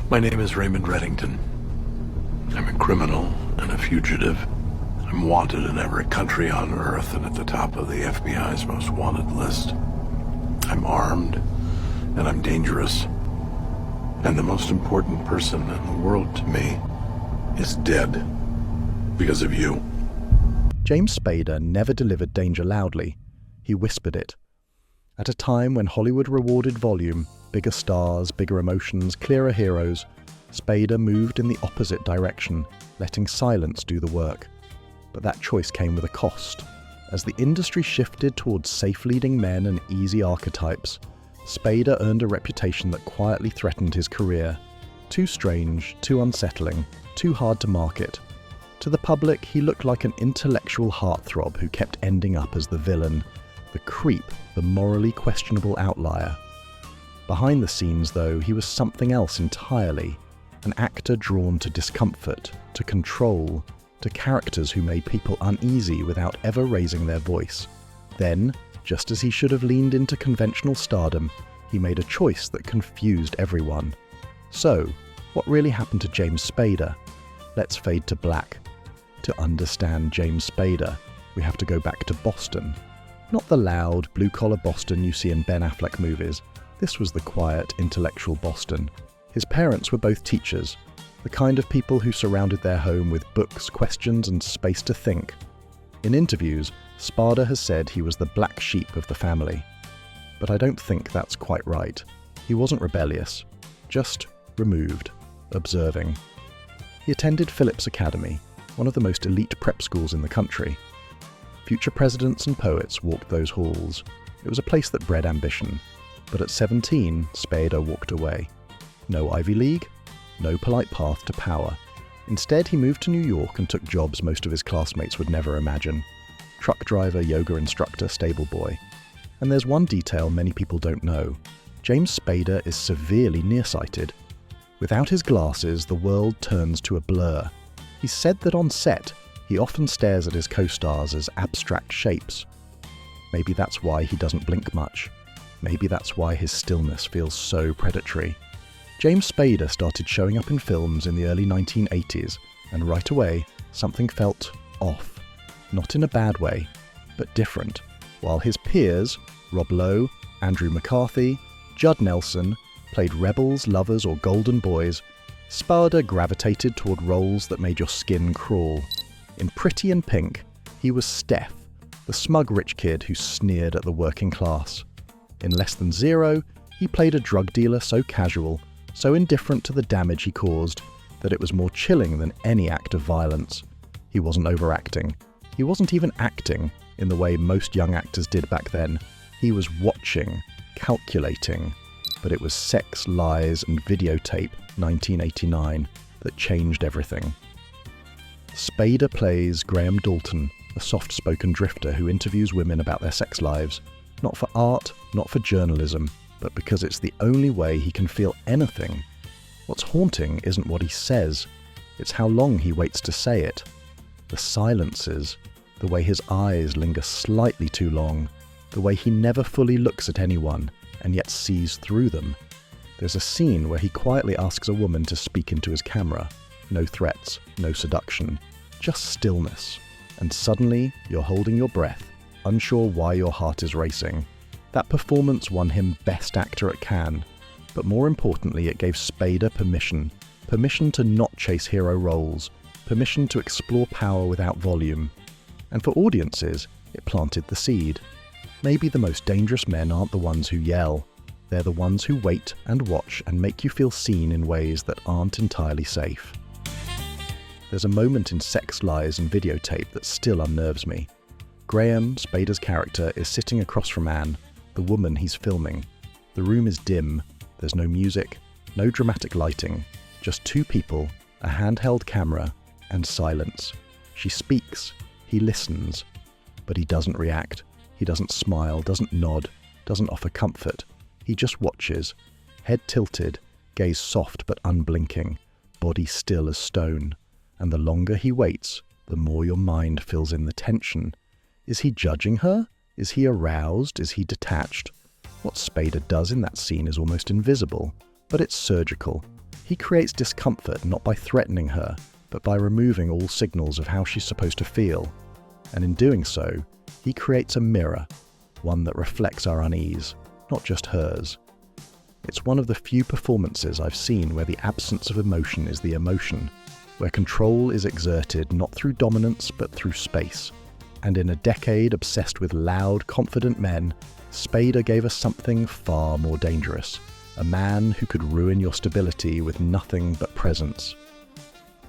My name is Raymond Reddington. I'm a criminal and a fugitive. I'm wanted in every country on Earth and at the top of the FBI's most wanted list. I'm armed and I'm dangerous. And the most important person in the world to me is dead because of you. James Spader never delivered danger loudly. He whispered it. At a time when Hollywood rewarded volume, bigger stars, bigger emotions, clearer heroes, Spader moved in the opposite direction, letting silence do the work. But that choice came with a cost. As the industry shifted towards safe-leading men and easy archetypes, Spader earned a reputation that quietly threatened his career. Too strange, too unsettling, too hard to market. To the public, he looked like an intellectual heartthrob who kept ending up as the villain, the creep, the morally questionable outlier. Behind the scenes, though, he was something else entirely. An actor drawn to discomfort, to control, to characters who made people uneasy without ever raising their voice. Then, just as he should have leaned into conventional stardom, he made a choice that confused everyone. So, what really happened to James Spader? Let's fade to black. To understand James Spader, we have to go back to Boston. Not the loud, blue-collar Boston you see in Ben Affleck movies. This was the quiet, intellectual Boston. His parents were both teachers, the kind of people who surrounded their home with books, questions, and space to think. In interviews, Spader has said he was the black sheep of the family. But I don't think that's quite right. He wasn't rebellious, just removed, observing. He attended Phillips Academy, one of the most elite prep schools in the country. Future presidents and poets walked those halls. It was a place that bred ambition. But at 17, Spader walked away. No Ivy League, no polite path to power. Instead, he moved to New York and took jobs most of his classmates would never imagine. Truck driver, yoga instructor, stable boy. And there's one detail many people don't know. James Spader is severely nearsighted. Without his glasses, the world turns to a blur. He said that on set, he often stares at his co-stars as abstract shapes. Maybe that's why he doesn't blink much. Maybe that's why his stillness feels so predatory. James Spader started showing up in films in the early 1980s, and right away, something felt off. Not in a bad way, but different. While his peers, Rob Lowe, Andrew McCarthy, Judd Nelson, played rebels, lovers, or golden boys, Spader gravitated toward roles that made your skin crawl. In Pretty in Pink, he was Steph, the smug rich kid who sneered at the working class. In Less Than Zero, he played a drug dealer so casual, so indifferent to the damage he caused, that it was more chilling than any act of violence. He wasn't overacting. He wasn't even acting in the way most young actors did back then. He was watching, calculating. But it was Sex, Lies, and Videotape, 1989, that changed everything. Spader plays Graham Dalton, a soft-spoken drifter who interviews women about their sex lives. Not for art, not for journalism, but because it's the only way he can feel anything. What's haunting isn't what he says, it's how long he waits to say it. The silences, the way his eyes linger slightly too long, the way he never fully looks at anyone, and yet sees through them. There's a scene where he quietly asks a woman to speak into his camera. No threats, no seduction, just stillness. And suddenly, you're holding your breath, unsure why your heart is racing. That performance won him Best Actor at Cannes, but more importantly it gave Spader permission to not chase hero roles, permission to explore power without volume. And for audiences, it planted the seed. Maybe the most dangerous men aren't the ones who yell, they're the ones who wait and watch and make you feel seen in ways that aren't entirely safe. There's a moment in Sex, Lies, and Videotape that still unnerves me. Graham, Spader's character, is sitting across from Anne, the woman he's filming. The room is dim, there's no music, no dramatic lighting, just two people, a handheld camera, and silence. She speaks, he listens, but he doesn't react. He doesn't smile, doesn't nod, doesn't offer comfort. He just watches, head tilted, gaze soft but unblinking, body still as stone. And the longer he waits, the more your mind fills in the tension. Is he judging her? Is he aroused? Is he detached? What Spader does in that scene is almost invisible, but it's surgical. He creates discomfort not by threatening her, but by removing all signals of how she's supposed to feel. And in doing so, he creates a mirror, one that reflects our unease, not just hers. It's one of the few performances I've seen where the absence of emotion is the emotion, where control is exerted not through dominance but through space. And in a decade obsessed with loud, confident men, Spader gave us something far more dangerous, a man who could ruin your stability with nothing but presence.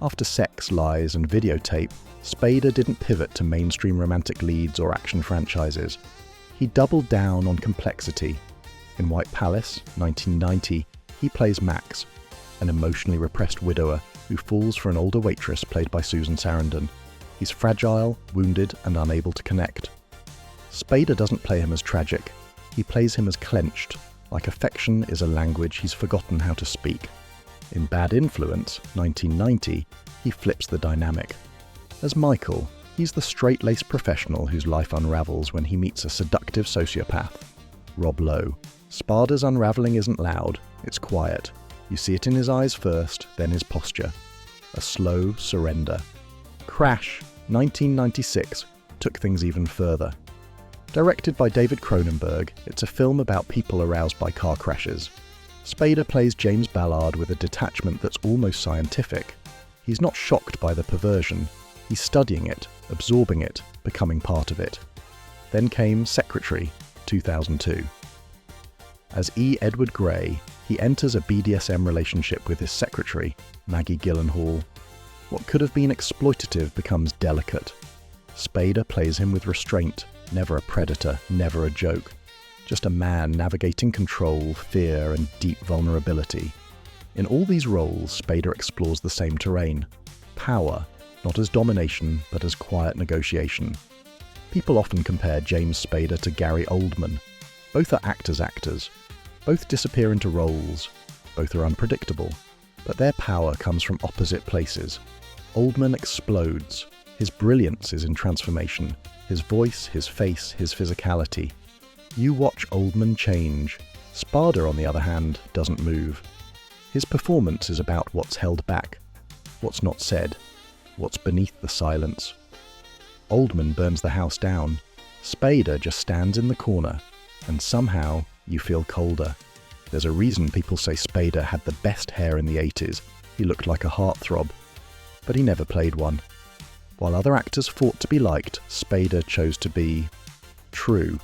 After Sex, Lies and Videotape, Spader didn't pivot to mainstream romantic leads or action franchises. He doubled down on complexity. In White Palace, 1990, he plays Max, an emotionally repressed widower who falls for an older waitress played by Susan Sarandon. He's fragile, wounded, and unable to connect. Spader doesn't play him as tragic. He plays him as clenched, like affection is a language he's forgotten how to speak. In Bad Influence, 1990, he flips the dynamic. As Michael, he's the straight-laced professional whose life unravels when he meets a seductive sociopath. Rob Lowe. Spader's unraveling isn't loud, it's quiet. You see it in his eyes first, then his posture. A slow surrender. Crash, 1996, took things even further. Directed by David Cronenberg, it's a film about people aroused by car crashes. Spader plays James Ballard with a detachment that's almost scientific. He's not shocked by the perversion. He's studying it, absorbing it, becoming part of it. Then came Secretary, 2002. As E. Edward Gray, he enters a BDSM relationship with his secretary, Maggie Gyllenhaal. What could have been exploitative becomes delicate. Spader plays him with restraint, never a predator, never a joke. Just a man navigating control, fear, and deep vulnerability. In all these roles, Spader explores the same terrain. Power, not as domination, but as quiet negotiation. People often compare James Spader to Gary Oldman. Both are actors. Both disappear into roles. Both are unpredictable. But their power comes from opposite places. Oldman explodes. His brilliance is in transformation. His voice, his face, his physicality. You watch Oldman change. Spader, on the other hand, doesn't move. His performance is about what's held back, what's not said, what's beneath the silence. Oldman burns the house down. Spader just stands in the corner, and somehow you feel colder. There's a reason people say Spader had the best hair in the 80s. He looked like a heartthrob. But he never played one. While other actors fought to be liked, Spader chose to be true,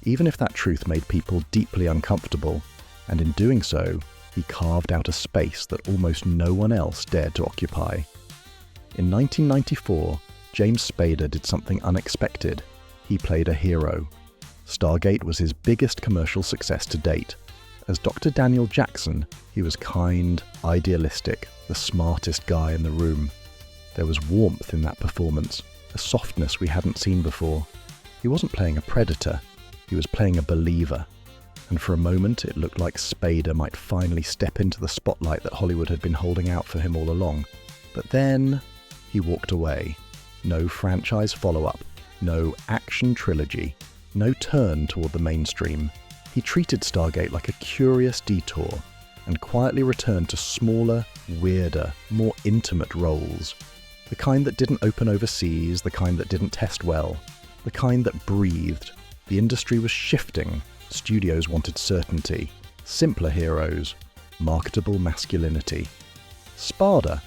even if that truth made people deeply uncomfortable, and in doing so, he carved out a space that almost no one else dared to occupy. In 1994, James Spader did something unexpected. He played a hero. Stargate was his biggest commercial success to date. As Dr. Daniel Jackson, he was kind, idealistic, the smartest guy in the room. There was warmth in that performance, a softness we hadn't seen before. He wasn't playing a predator, he was playing a believer. And for a moment it looked like Spader might finally step into the spotlight that Hollywood had been holding out for him all along. But then he walked away. No franchise follow-up, no action trilogy, no turn toward the mainstream. He treated Stargate like a curious detour and quietly returned to smaller, weirder, more intimate roles. The kind that didn't open overseas, the kind that didn't test well, the kind that breathed. The industry was shifting. Studios wanted certainty, simpler heroes, marketable masculinity. Spader,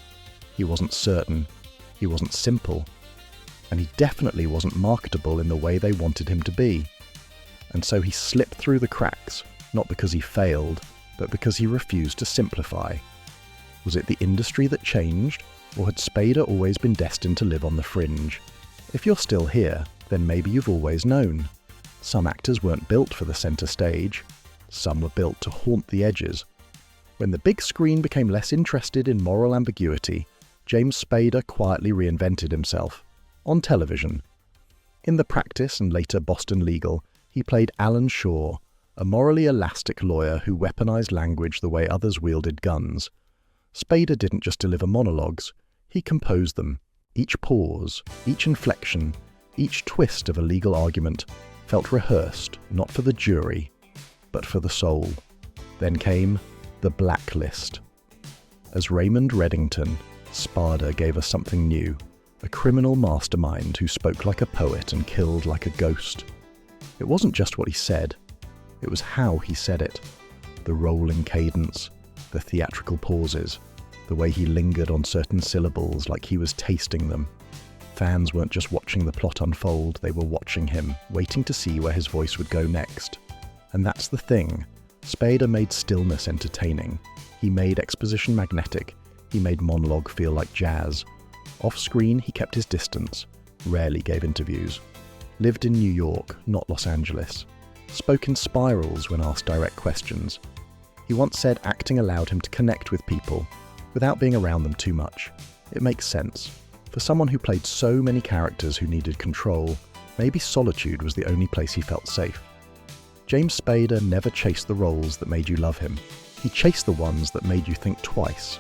he wasn't certain, he wasn't simple, and he definitely wasn't marketable in the way they wanted him to be. And so he slipped through the cracks, not because he failed, but because he refused to simplify. Was it the industry that changed, or had Spader always been destined to live on the fringe? If you're still here, then maybe you've always known. Some actors weren't built for the centre stage. Some were built to haunt the edges. When the big screen became less interested in moral ambiguity, James Spader quietly reinvented himself. On television. In The Practice and later Boston Legal, he played Alan Shaw, a morally elastic lawyer who weaponized language the way others wielded guns. Spader didn't just deliver monologues, he composed them. Each pause, each inflection, each twist of a legal argument felt rehearsed, not for the jury, but for the soul. Then came The Blacklist. As Raymond Reddington, Spader gave us something new, a criminal mastermind who spoke like a poet and killed like a ghost. It wasn't just what he said, it was how he said it. The rolling cadence, the theatrical pauses, the way he lingered on certain syllables like he was tasting them. Fans weren't just watching the plot unfold, they were watching him, waiting to see where his voice would go next. And that's the thing. Spader made stillness entertaining. He made exposition magnetic. He made monologue feel like jazz. Off-screen, he kept his distance, rarely gave interviews. Lived in New York, not Los Angeles. Spoke in spirals when asked direct questions. He once said acting allowed him to connect with people, without being around them too much. It makes sense. For someone who played so many characters who needed control, maybe solitude was the only place he felt safe. James Spader never chased the roles that made you love him. He chased the ones that made you think twice.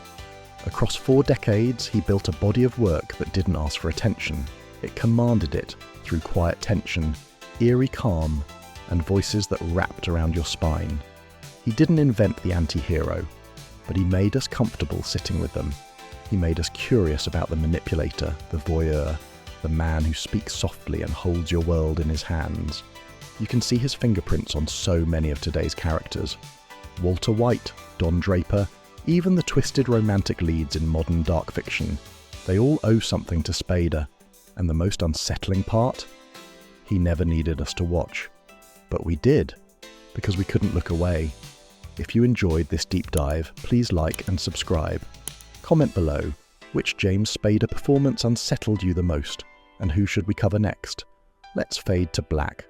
Across 4 decades, he built a body of work that didn't ask for attention. It commanded it through quiet tension, eerie calm, and voices that wrapped around your spine. He didn't invent the anti-hero, but he made us comfortable sitting with them. He made us curious about the manipulator, the voyeur, the man who speaks softly and holds your world in his hands. You can see his fingerprints on so many of today's characters. Walter White, Don Draper, even the twisted romantic leads in modern dark fiction. They all owe something to Spader. And the most unsettling part? He never needed us to watch. But we did, because we couldn't look away. If you enjoyed this deep dive, please like and subscribe. Comment below, which James Spader performance unsettled you the most, and who should we cover next? Let's fade to black.